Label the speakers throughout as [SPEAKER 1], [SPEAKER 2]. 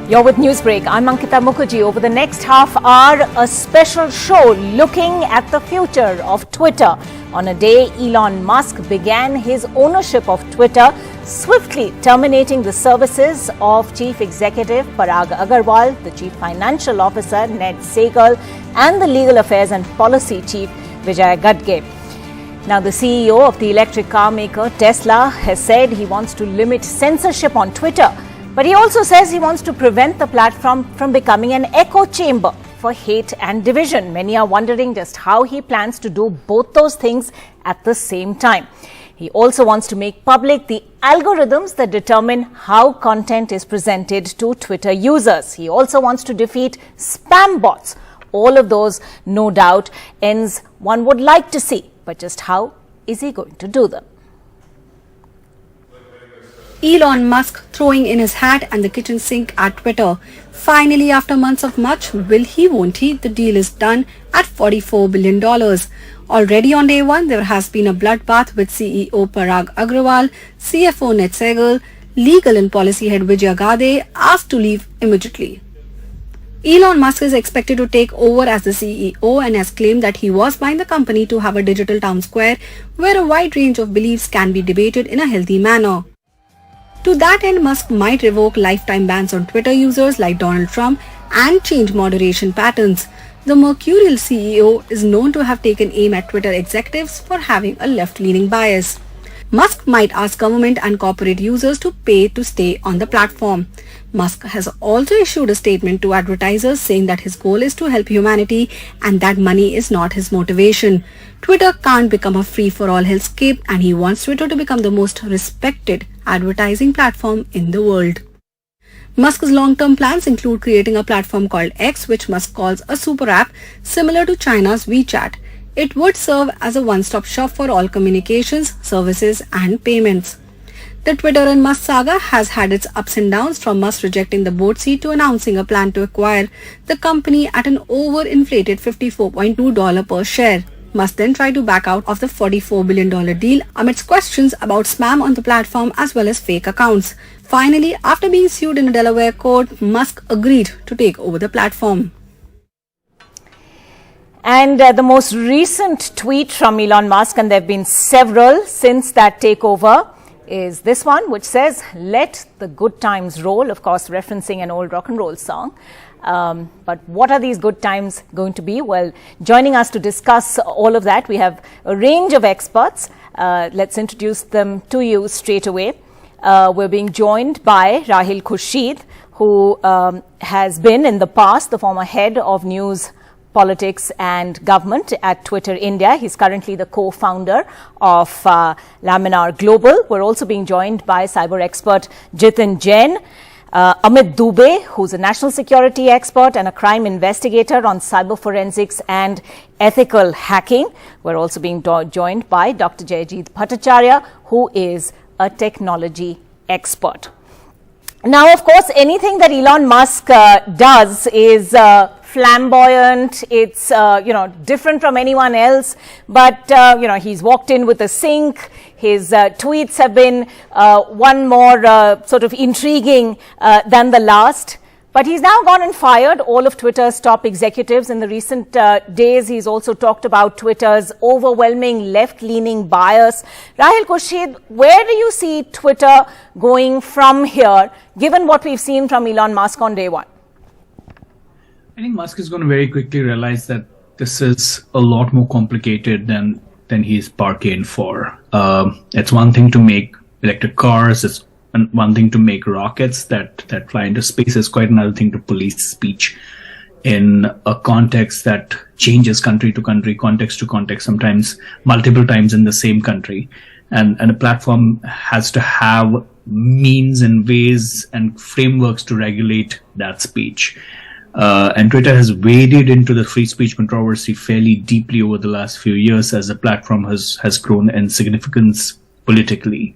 [SPEAKER 1] You're with Newsbreak. I'm Ankita Mukherjee. Over the next half hour, a special show looking at the future of Twitter. On a day Elon Musk began his ownership of Twitter, swiftly terminating the services of Chief Executive Parag Agrawal, the Chief Financial Officer Ned Segal, and the Legal Affairs and Policy Chief Vijay. Now, the CEO of the electric car maker Tesla has said he wants to limit censorship on Twitter. But he also says he wants to prevent the platform from becoming an echo chamber for hate and division. Many are wondering just how he plans to do both those things at the same time. He also wants to make public the algorithms that determine how content is presented to Twitter users. He also wants to defeat spam bots. All of those, no doubt, ends one would like to see. But just how is he going to do them?
[SPEAKER 2] Elon Musk throwing in his hat and the kitchen sink at Twitter. Finally, after months of much, will he, won't he? The deal is done at $44 billion. Already on day one, there has been a bloodbath with CEO Parag Agrawal, CFO Ned Segal, legal and policy head Vijay asked to leave immediately. Elon Musk is expected to take over as the CEO and has claimed that he was buying the company to have a digital town square where a wide range of beliefs can be debated in a healthy manner. To that end, Musk might revoke lifetime bans on Twitter users like Donald Trump and change moderation patterns. The mercurial CEO is known to have taken aim at Twitter executives for having a left-leaning bias. Musk might ask government and corporate users to pay to stay on the platform. Musk has also issued a statement to advertisers saying that his goal is to help humanity and that money is not his motivation. Twitter can't become a free-for-all hellscape and he wants Twitter to become the most respected advertising platform in the world. Musk's long-term plans include creating a platform called X, which Musk calls a super app similar to China's WeChat. It would serve as a one-stop shop for all communications, services and payments. The Twitter and Musk saga has had its ups and downs, from Musk rejecting the board seat to announcing a plan to acquire the company at an overinflated $54.2 per share. Musk then tried to back out of the $44 billion deal amidst questions about spam on the platform as well as fake accounts. Finally, after being sued in a Delaware court, Musk agreed to take over the platform.
[SPEAKER 1] And the most recent tweet from Elon Musk, and there have been several since that takeover, is this one, which says, "Let the good times roll," of course referencing an old rock and roll song. But what are these good times going to be? Well, joining us to discuss all of that, we have a range of experts. Let's introduce them to you straight away. We're being joined by Rahil Khurshid, who has been in the past the former head of news, politics and government at Twitter India. He's currently the co-founder of Laminar Global. We're also being joined by cyber expert Jitin Jain, Amit Dubey, who's a national security expert and a crime investigator on cyber forensics and ethical hacking. We're also being joined by Dr. Jayajit Bhattacharya, who is a technology expert. Now, of course, anything that Elon Musk does is flamboyant, it's, different from anyone else, but, he's walked in with a sink. His tweets have been one more sort of intriguing than the last. But he's now gone and fired all of Twitter's top executives in the recent days. He's also talked about Twitter's overwhelming left-leaning bias. Rahil Khurshid, where do you see Twitter going from here, given what we've seen from Elon Musk on day one?
[SPEAKER 3] I think Musk is going to very quickly realize that this is a lot more complicated than he's bargained for. It's one thing to make electric cars. It's one thing to make rockets that fly into space. Is quite another thing to police speech in a context that changes country to country, context to context, sometimes multiple times in the same country. And a platform has to have means and ways and frameworks to regulate that speech. And Twitter has waded into the free speech controversy fairly deeply over the last few years as the platform has grown in significance politically.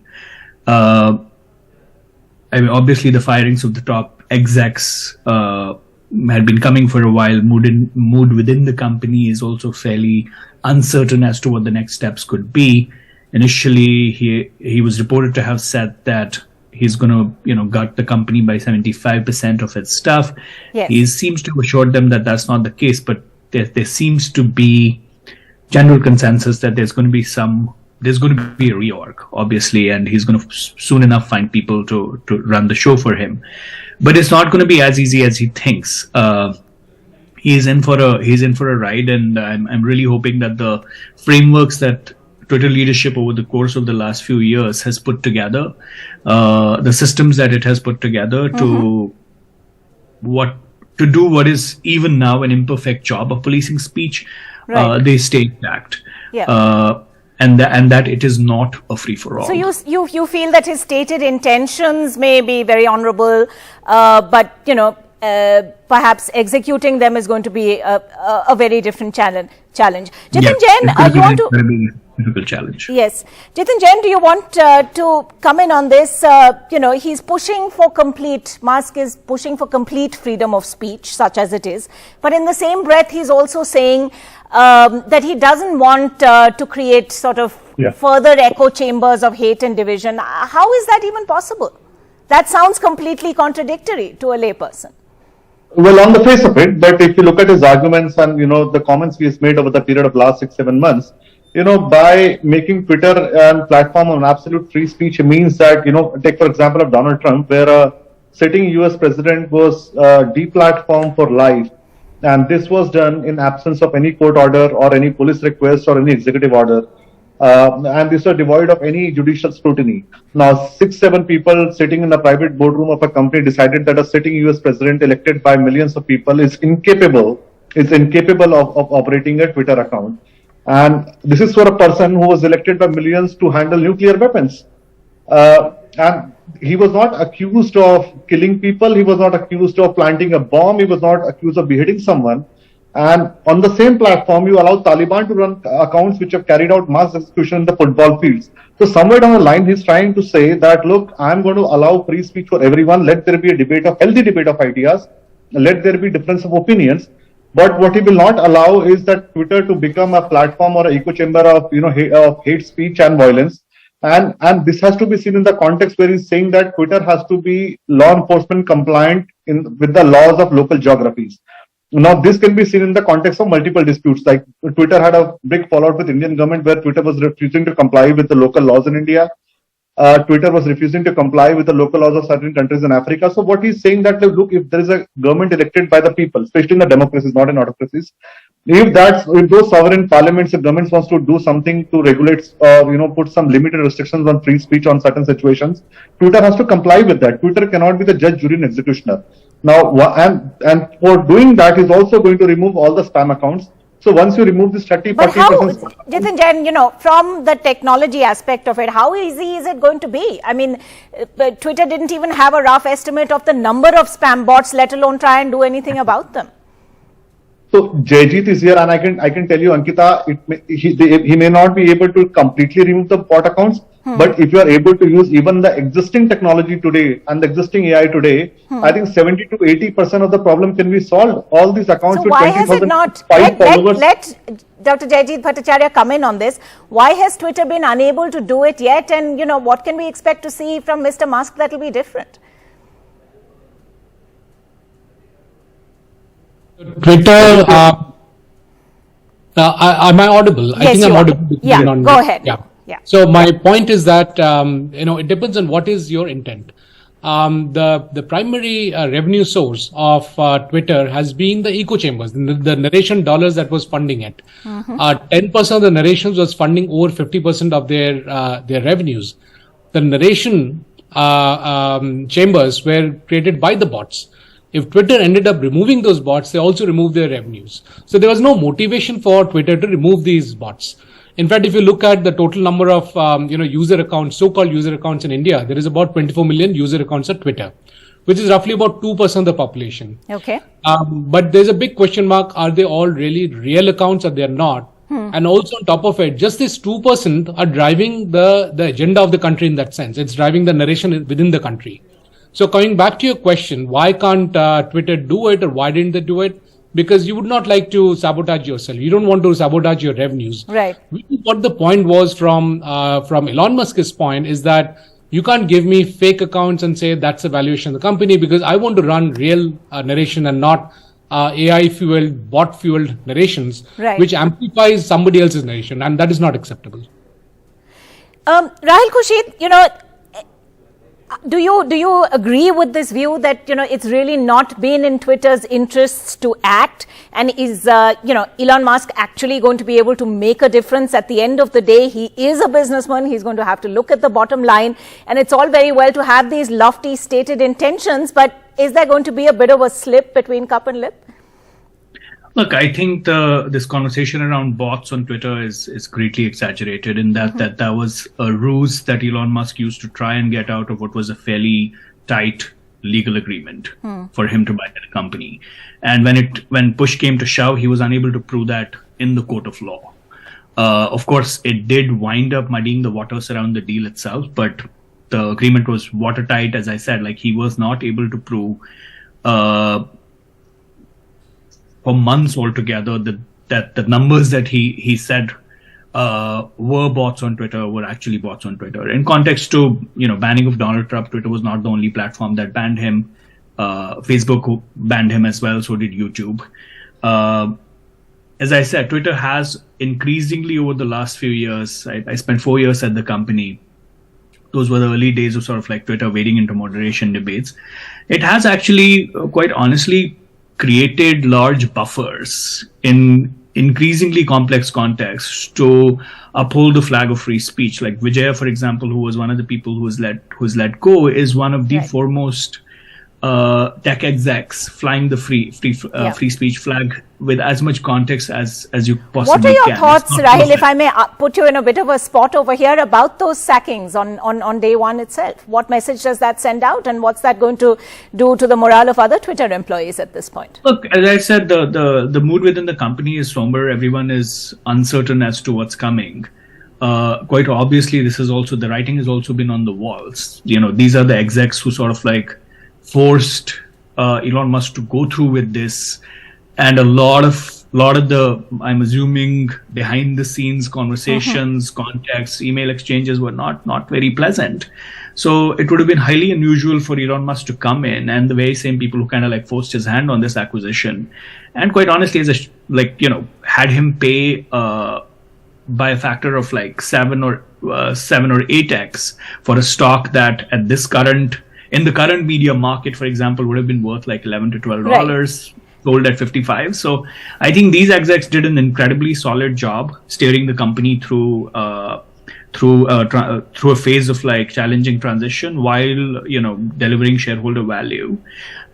[SPEAKER 3] Obviously, the firings of the top execs had been coming for a while. Mood within the company is also fairly uncertain as to what the next steps could be. Initially, he was reported to have said that he's going to, gut the company by 75% of its stuff.
[SPEAKER 1] Yes.
[SPEAKER 3] He seems to have assured them that that's not the case, but there seems to be general consensus that there's going to be a reorg, obviously, and he's going to soon enough find people to run the show for him. But it's not going to be as easy as he thinks. He's in for a ride, and I'm really hoping that the frameworks that Twitter leadership over the course of the last few years has put together, the systems that it has put together to do what is even now an imperfect job of policing speech, they stay intact.
[SPEAKER 1] Yeah.
[SPEAKER 3] And that it is not a free for all.
[SPEAKER 1] So you feel that his stated intentions may be very honorable, but perhaps executing them is going to be a very different challenge. Jitin Jain, you want to?
[SPEAKER 3] Very difficult challenge.
[SPEAKER 1] Yes, Jitin Jain, do you want to come in on this? He's pushing for Musk is pushing for complete freedom of speech, such as it is, but in the same breath, he's also saying that he doesn't want to create sort of further echo chambers of hate and division. How is that even possible? That sounds completely contradictory to a layperson.
[SPEAKER 4] Well, on the face of it, but if you look at his arguments and, the comments he has made over the period of the last 6-7 months, by making Twitter a platform of absolute free speech, it means that, take for example of Donald Trump, where a sitting US president was deplatformed for life. And this was done in absence of any court order or any police request or any executive order. And this was devoid of any judicial scrutiny. Now, 6-7 people sitting in a private boardroom of a company decided that a sitting US president elected by millions of people is incapable of operating a Twitter account. And this is for a person who was elected by millions to handle nuclear weapons. And he was not accused of killing people. He was not accused of planting a bomb. He was not accused of beheading someone. And on the same platform, you allow Taliban to run accounts which have carried out mass execution in the football fields. So somewhere down the line, he's trying to say that, look, I'm going to allow free speech for everyone. Let there be a healthy debate of ideas. Let there be difference of opinions. But what he will not allow is that Twitter to become a platform or an echo chamber of, of hate speech and violence. And this has to be seen in the context where he's saying that Twitter has to be law enforcement compliant with the laws of local geographies. Now, this can be seen in the context of multiple disputes. Like Twitter had a big fallout with Indian government where Twitter was refusing to comply with the local laws in India. Twitter was refusing to comply with the local laws of certain countries in Africa. So what he's saying that, look, if there is a government elected by the people, especially in the democracies, not in autocracies, if those sovereign parliaments and governments wants to do something to regulate or, put some limited restrictions on free speech on certain situations, Twitter has to comply with that. Twitter cannot be the judge, jury, and executioner. Now, and for doing that, he's also going to remove all the spam accounts. So once you remove this 30%...
[SPEAKER 1] But how, Jitin Jain, from the technology aspect of it, how easy is it going to be? I mean, Twitter didn't even have a rough estimate of the number of spam bots, let alone try and do anything about them.
[SPEAKER 4] So Jayjeet is here, and I can tell you, Ankita, he may not be able to completely remove the bot accounts, but if you are able to use even the existing technology today and the existing AI today, I think 70 to 80% of the problem can be solved. All these accounts
[SPEAKER 1] so why has it not? Let Dr. Jayjeet Bhattacharya come in on this. Why has Twitter been unable to do it yet? And what can we expect to see from Mr. Musk that will be different?
[SPEAKER 5] Twitter, am I audible?
[SPEAKER 1] Yes,
[SPEAKER 5] I think I'm audible.
[SPEAKER 1] Yeah, go ahead.
[SPEAKER 5] Yeah. So my point is that, it depends on what is your intent. The primary revenue source of Twitter has been the echo chambers, the narration dollars that was funding it. 10% of the narrations was funding over 50% of their revenues. The narration chambers were created by the bots. If Twitter ended up removing those bots, they also removed their revenues. So there was no motivation for Twitter to remove these bots. In fact, if you look at the total number of, user accounts, so-called user accounts in India, there is about 24 million user accounts at Twitter, which is roughly about 2% of the population.
[SPEAKER 1] Okay.
[SPEAKER 5] But there's a big question mark. Are they all really real accounts or they're not? And also on top of it, just this 2% are driving the agenda of the country in that sense. It's driving the narration within the country. So coming back to your question, why can't Twitter do it, or why didn't they do it? Because you would not like to sabotage yourself. You don't want to sabotage your revenues.
[SPEAKER 1] Right.
[SPEAKER 5] What the point was from Elon Musk's point is that You can't give me fake accounts and say that's the valuation of the company, because I want to run real narration and not AI-fueled, bot-fueled narrations, which amplifies somebody else's narration, and that is not acceptable.
[SPEAKER 1] Rahul Khurshid, do you agree with this view that it's really not been in Twitter's interests to act, and is Elon Musk actually going to be able to make a difference at the end of the day? He is a businessman. He's going to have to look at the bottom line, and it's all very well to have these lofty stated intentions, but is there going to be a bit of a slip between cup and lip?
[SPEAKER 3] Look, I think this conversation around bots on Twitter is greatly exaggerated in that that was a ruse that Elon Musk used to try and get out of what was a fairly tight legal agreement for him to buy the company. And when push came to shove, he was unable to prove that in the court of law. Of course, it did wind up muddying the waters around the deal itself, but the agreement was watertight. As I said, like, he was not able to prove for months altogether that the numbers that he said were bots on Twitter were actually bots on Twitter. In context to banning of Donald Trump, Twitter was not the only platform that banned him. Facebook banned him as well, so did YouTube. As I said, Twitter has increasingly over the last few years, I spent 4 years at the company. Those were the early days of sort of like Twitter wading into moderation debates. It has actually, quite honestly, created large buffers in increasingly complex contexts to uphold the flag of free speech. Like Vijay, for example, who was one of the people who's let go, is one of the foremost tech execs flying the free speech flag with as much context as you possibly can.
[SPEAKER 1] What are your thoughts, Rahul, if I may put you in a bit of a spot over here, about those sackings on day one itself? What message does that send out, and what's that going to do to the morale of other Twitter employees at this point?
[SPEAKER 3] Look, as I said, the mood within the company is somber. Everyone is uncertain as to what's coming. Quite obviously, the writing has also been on the walls. These are the execs who sort of like forced Elon Musk to go through with this, and a lot of the, I'm assuming, behind the scenes conversations, contacts, email exchanges were not very pleasant. So it would have been highly unusual for Elon Musk to come in, and the very same people who kind of like forced his hand on this acquisition, and quite honestly, had him pay by a factor of like 7 or 8x for a stock that in the current media market, for example, would have been worth like $11 to $12, sold at 55. So I think these execs did an incredibly solid job steering the company through a phase of like challenging transition while delivering shareholder value.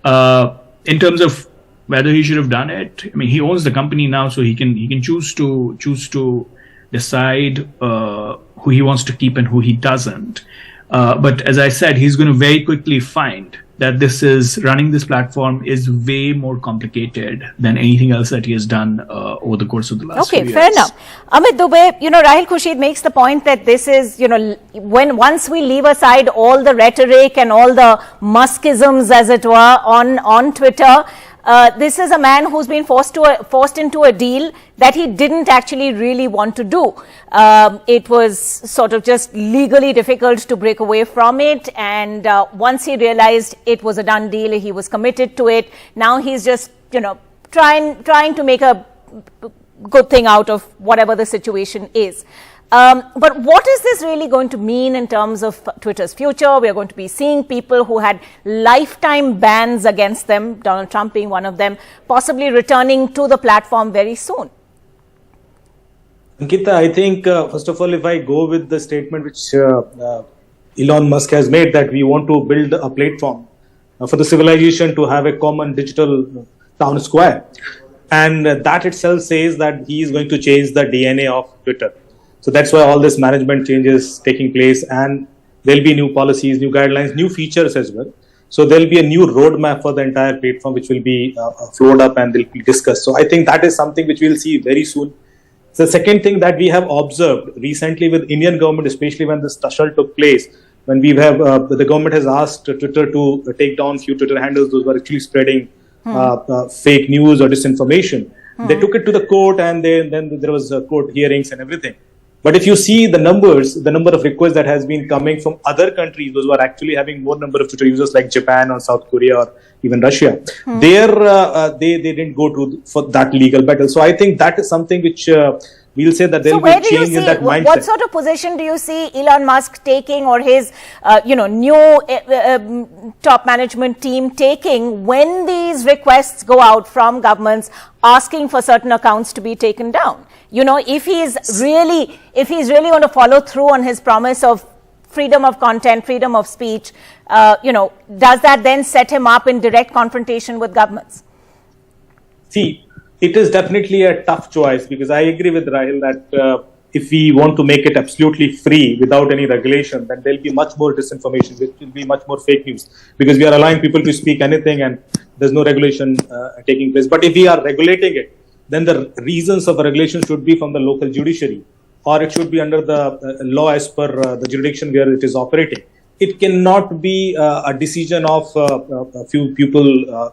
[SPEAKER 3] In terms of whether he should have done it, I mean, he owns the company now, so he can choose to decide who he wants to keep and who he doesn't. But as I said, he's going to very quickly find that running this platform is way more complicated than anything else that he has done over the course of the last few years.
[SPEAKER 1] Okay, fair enough. Amit, the way, Rahul Khurshid makes the point that this is, once we leave aside all the rhetoric and all the Muskisms, as it were, on Twitter, this is a man who's been forced into a deal that he didn't actually really want to do. It was sort of just legally difficult to break away from it, and once he realized it was a done deal, he was committed to it. Now he's just trying to make a good thing out of whatever the situation is. But what is this really going to mean in terms of Twitter's future? We are going to be seeing people who had lifetime bans against them, Donald Trump being one of them, possibly returning to the platform very soon.
[SPEAKER 6] Ankita, I think, first of all, if I go with the statement which Elon Musk has made, that we want to build a platform for the civilization to have a common digital town square. And that itself says that he is going to change the DNA of Twitter. So that's why all this management changes taking place, and there'll be new policies, new guidelines, new features as well. So there'll be a new roadmap for the entire platform which will be flowed up and will be discussed. So I think that is something which we'll see very soon. The second thing that we have observed recently with Indian government, especially when this tussle took place, when we have the government has asked Twitter to take down few Twitter handles those were actually spreading fake news or disinformation. They took it to the court, and then there was court hearings and everything. But if you see the numbers, the number of requests that has been coming from other countries, those who are actually having more number of Twitter users like Japan or South Korea or even Russia, they didn't go for that legal battle. So I think that is something which we'll say that there will be a change in that mindset.
[SPEAKER 1] What sort of position do you see Elon Musk taking, or his new top management team taking, when these requests go out from governments asking for certain accounts to be taken down? If he's really going to follow through on his promise of freedom of content, freedom of speech, does that then set him up in direct confrontation with governments?
[SPEAKER 6] See, it is definitely a tough choice, because I agree with Rahil that if we want to make it absolutely free without any regulation, then there will be much more disinformation, which will be much more fake news, because we are allowing people to speak anything and there's no regulation taking place. But if we are regulating it, then the reasons of regulation should be from the local judiciary, or it should be under the law as per the jurisdiction where it is operating. It cannot be a decision of a few people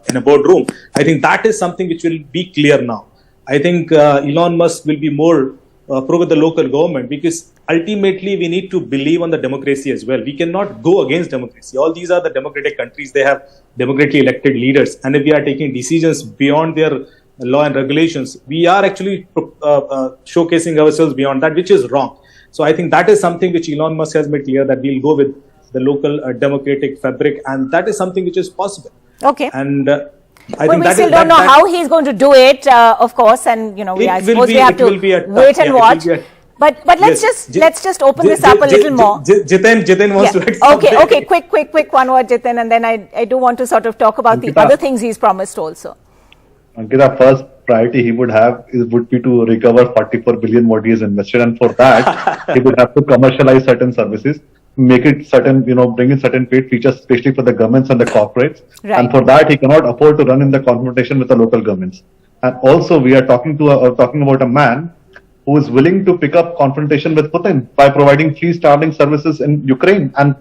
[SPEAKER 6] in a boardroom. I think that is something which will be clear now. I think Elon Musk will be more pro with the local government, because ultimately we need to believe on the democracy as well. We cannot go against democracy. All these are the democratic countries. They have democratically elected leaders. And if we are taking decisions beyond their law and regulations, we are actually showcasing ourselves beyond that, which is wrong. So I think that is something which Elon Musk has made clear, that we'll go with the local democratic fabric, and that is something which is possible.
[SPEAKER 1] Okay.
[SPEAKER 6] And I
[SPEAKER 1] well,
[SPEAKER 6] think
[SPEAKER 1] we still don't know how he's going to do it, of course, and I suppose we have to wait and watch. But let's just open this up a little more.
[SPEAKER 6] Jiten wants to add
[SPEAKER 1] Okay, quick one word, Jiten, and then I do want to sort of talk about the other things he's promised also.
[SPEAKER 4] Ankita, first priority he would have would be to recover 44 billion what he has invested, and for that he would have to commercialize certain services, make it certain, bring in certain paid features, especially for the governments and the corporates. Right. And for that, he cannot afford to run in the confrontation with the local governments. And also, we are talking about a man who is willing to pick up confrontation with Putin by providing free Starlink services in Ukraine and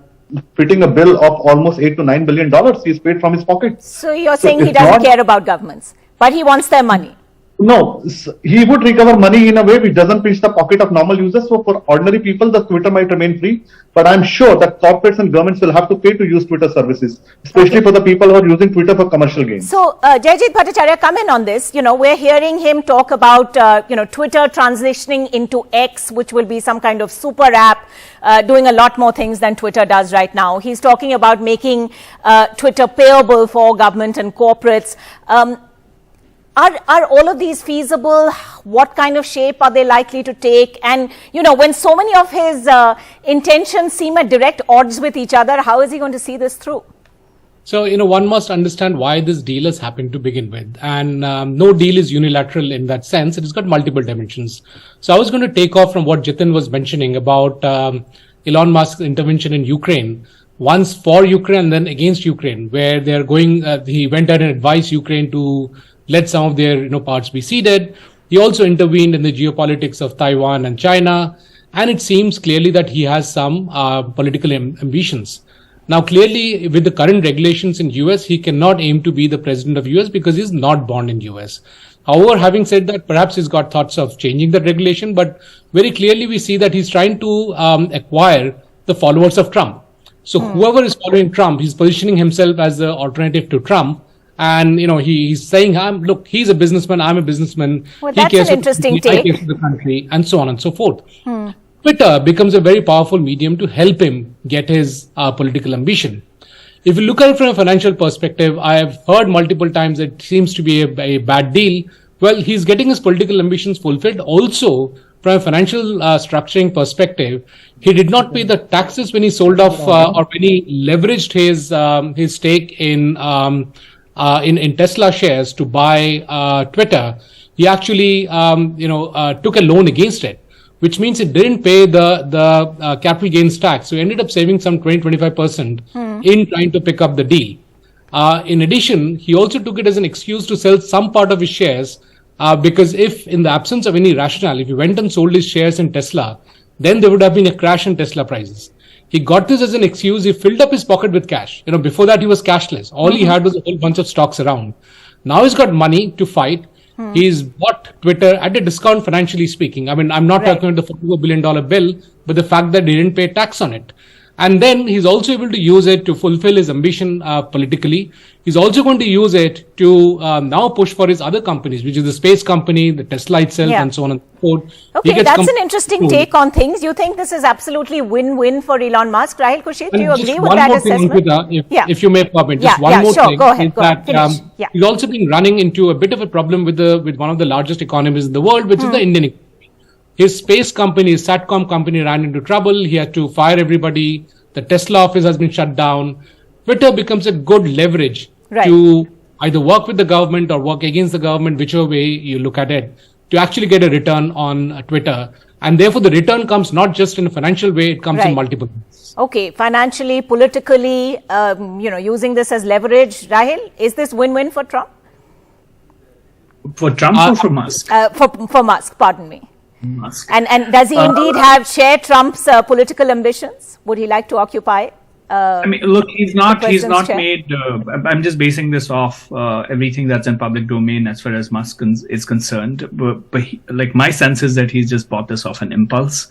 [SPEAKER 4] fitting a bill of almost $8 to $9 billion he's paid from his pocket.
[SPEAKER 1] So you're saying he doesn't care about governments, but he wants their money?
[SPEAKER 4] No, he would recover money in a way which doesn't reach the pocket of normal users. So for ordinary people, the Twitter might remain free. But I'm sure that corporates and governments will have to pay to use Twitter services, especially for the people who are using Twitter for commercial gains.
[SPEAKER 1] So, Jayajit Bhattacharya, come in on this. We're hearing him talk about, Twitter transitioning into X, which will be some kind of super app, doing a lot more things than Twitter does right now. He's talking about making Twitter payable for government and corporates. Are all of these feasible? What kind of shape are they likely to take? And, when so many of his intentions seem at direct odds with each other, how is he going to see this through?
[SPEAKER 5] So, one must understand why this deal has happened to begin with. And no deal is unilateral in that sense. It has got multiple dimensions. So I was going to take off from what Jitin was mentioning about Elon Musk's intervention in Ukraine. Once for Ukraine and then against Ukraine, where they're going, he went out and advised Ukraine to let some of their parts be ceded. He also intervened in the geopolitics of Taiwan and China, and it seems clearly that he has some political ambitions. Now, clearly, with the current regulations in US, he cannot aim to be the president of US because he's not born in US. However, having said that, perhaps he's got thoughts of changing that regulation, but very clearly we see that he's trying to acquire the followers of Trump. So whoever is following Trump, he's positioning himself as the alternative to Trump. And, he's saying, look, he's a businessman, I'm a businessman.
[SPEAKER 1] Well, that's an interesting take.
[SPEAKER 5] He cares for the country, and so on and so forth. Twitter becomes a very powerful medium to help him get his political ambition. If you look at it from a financial perspective, I have heard multiple times it seems to be a bad deal. Well, he's getting his political ambitions fulfilled. Also, from a financial structuring perspective, he did not pay the taxes when he sold off or when he leveraged his stake in Tesla shares to buy Twitter. He actually took a loan against it, which means it didn't pay the capital gains tax. So he ended up saving some 20-25% in trying to pick up the deal. In addition, he also took it as an excuse to sell some part of his shares because if in the absence of any rationale, if he went and sold his shares in Tesla, then there would have been a crash in Tesla prices. He got this as an excuse. He filled up his pocket with cash. Before that he was cashless. All he had was a whole bunch of stocks around. Now he's got money to fight. He's bought Twitter at a discount financially speaking. I mean, I'm not talking about the $44 billion bill, but the fact that they didn't pay tax on it. And then he's also able to use it to fulfill his ambition politically. He's also going to use it to now push for his other companies, which is the space company, the Tesla itself, and so on and so forth.
[SPEAKER 1] Okay, that's an interesting take on things. You think this is absolutely win-win for Elon Musk? Rahil Kushit, do you agree with that assessment?
[SPEAKER 5] If you may comment, just one more thing.
[SPEAKER 1] Go ahead.
[SPEAKER 5] He's also been running into a bit of a problem with one of the largest economies in the world, which is the Indian economy. His space company, his SATCOM company ran into trouble. He had to fire everybody. The Tesla office has been shut down. Twitter becomes a good leverage to either work with the government or work against the government, whichever way you look at it, to actually get a return on Twitter. And therefore, the return comes not just in a financial way, it comes in multiple ways.
[SPEAKER 1] Okay, financially, politically, using this as leverage. Rahil, is this win-win for Trump?
[SPEAKER 3] For Trump or for Musk?
[SPEAKER 1] For Musk, pardon me.
[SPEAKER 3] Musk.
[SPEAKER 1] And does he indeed share Trump's political ambitions? Would he like to occupy?
[SPEAKER 3] I mean, look, he's not made. I'm just basing this off everything that's in public domain as far as Musk is concerned. But like my sense is that he's just bought this off an impulse,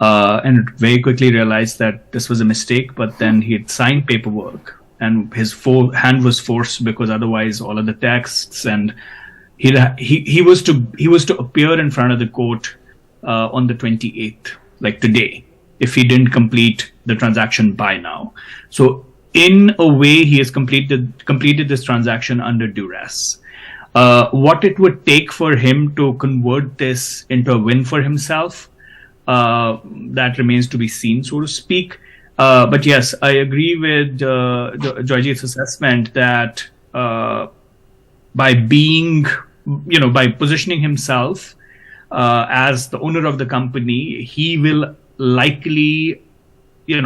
[SPEAKER 3] and very quickly realized that this was a mistake. But then he had signed paperwork, and his hand was forced because otherwise all of the texts and he was to appear in front of the court on the 28th, like today, if he didn't complete the transaction by now. So in a way, he has completed this transaction under duress. What it would take for him to convert this into a win for himself, that remains to be seen, so to speak. But yes, I agree with Joyjeet's assessment that by positioning himself as the owner of the company, he will likely,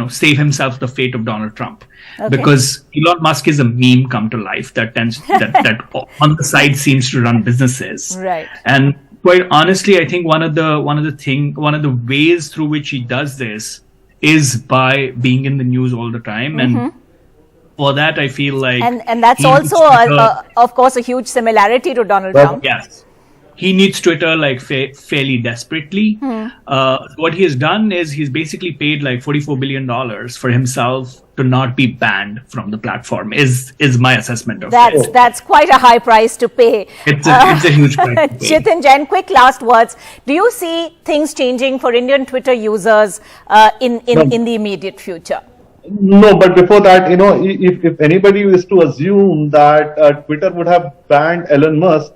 [SPEAKER 3] save himself the fate of Donald Trump, because Elon Musk is a meme come to life that that on the side seems to run businesses.
[SPEAKER 1] Right.
[SPEAKER 3] And quite honestly, I think one of the ways through which he does this is by being in the news all the time. And for that, I feel like,
[SPEAKER 1] and that's also of course a huge similarity to Donald Trump.
[SPEAKER 3] Yes. He needs Twitter like fairly desperately. What he has done is he's basically paid like $44 billion for himself to not be banned from the platform. Is my assessment of it.
[SPEAKER 1] That's quite a high price to pay.
[SPEAKER 3] It's a huge price to pay.
[SPEAKER 1] Chitin Jain, quick last words. Do you see things changing for Indian Twitter users in the immediate future?
[SPEAKER 4] No, but before that, if anybody is to assume that Twitter would have banned Elon Musk,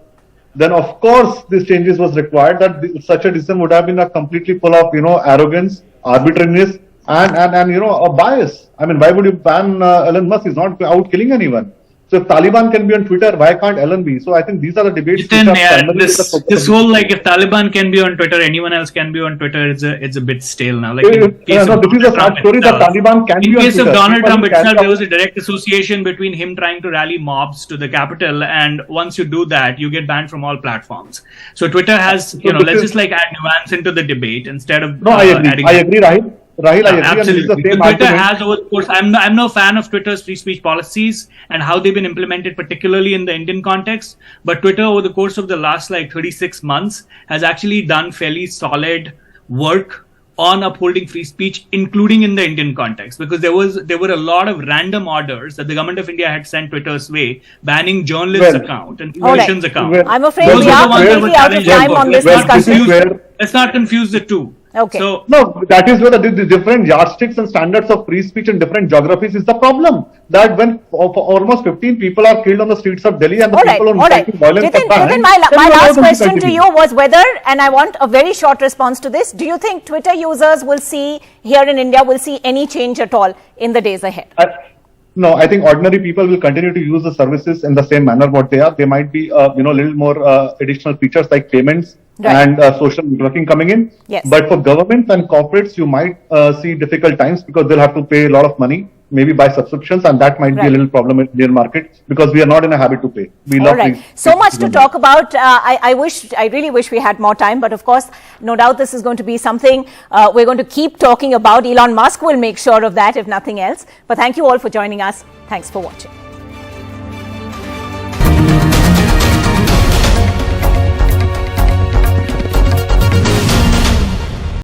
[SPEAKER 4] then of course these changes was required. That such a decision would have been a completely full of arrogance, arbitrariness, and a bias. I mean, why would you ban Elon Musk? He's not out killing anyone. So if Taliban can be on Twitter, why can't Elon be? So I think these are the debates.
[SPEAKER 3] This whole if Taliban can be on Twitter, anyone else can be on Twitter. It's a bit stale now. This is a sad story that Taliban can be on Twitter. In case of Donald Trump itself, there was a direct association between him trying to rally mobs to the Capitol, and once you do that, you get banned from all platforms. So Twitter has, let's just add nuance into the debate instead of.
[SPEAKER 4] No, I agree, Rahil. Rahil, I agree.
[SPEAKER 3] Absolutely. Twitter has over the course. I'm no fan of Twitter's free speech policies and how they've been implemented, particularly in the Indian context. But Twitter, over the course of the last 36 months, has actually done fairly solid work on upholding free speech, including in the Indian context, because there were a lot of random orders that the government of India had sent Twitter's way, banning journalists' account and politicians' account.
[SPEAKER 1] I'm afraid we are completely out of time on this discussion.
[SPEAKER 3] Let's not confuse the two.
[SPEAKER 1] Okay.
[SPEAKER 3] So,
[SPEAKER 4] no, that is where the different yardsticks and standards of free speech in different geographies is the problem. That when almost 15 people are killed on the streets of Delhi and the people are fighting violence.
[SPEAKER 1] Jitin, my last question to you was whether, and I want a very short response to this, do you think Twitter users here in India will see any change at all in the days ahead?
[SPEAKER 4] No, I think ordinary people will continue to use the services in the same manner what they are. There might be, little more additional features like payments and social networking coming in.
[SPEAKER 1] Yes.
[SPEAKER 4] But for governments and corporates, you might see difficult times because they'll have to pay a lot of money, maybe buy subscriptions, and that might be a little problem in the Indian market because we are not in a habit to pay. We love
[SPEAKER 1] so much to talk about. I really wish we had more time, but of course, no doubt this is going to be something we're going to keep talking about. Elon Musk will make sure of that, if nothing else. But thank you all for joining us. Thanks for watching.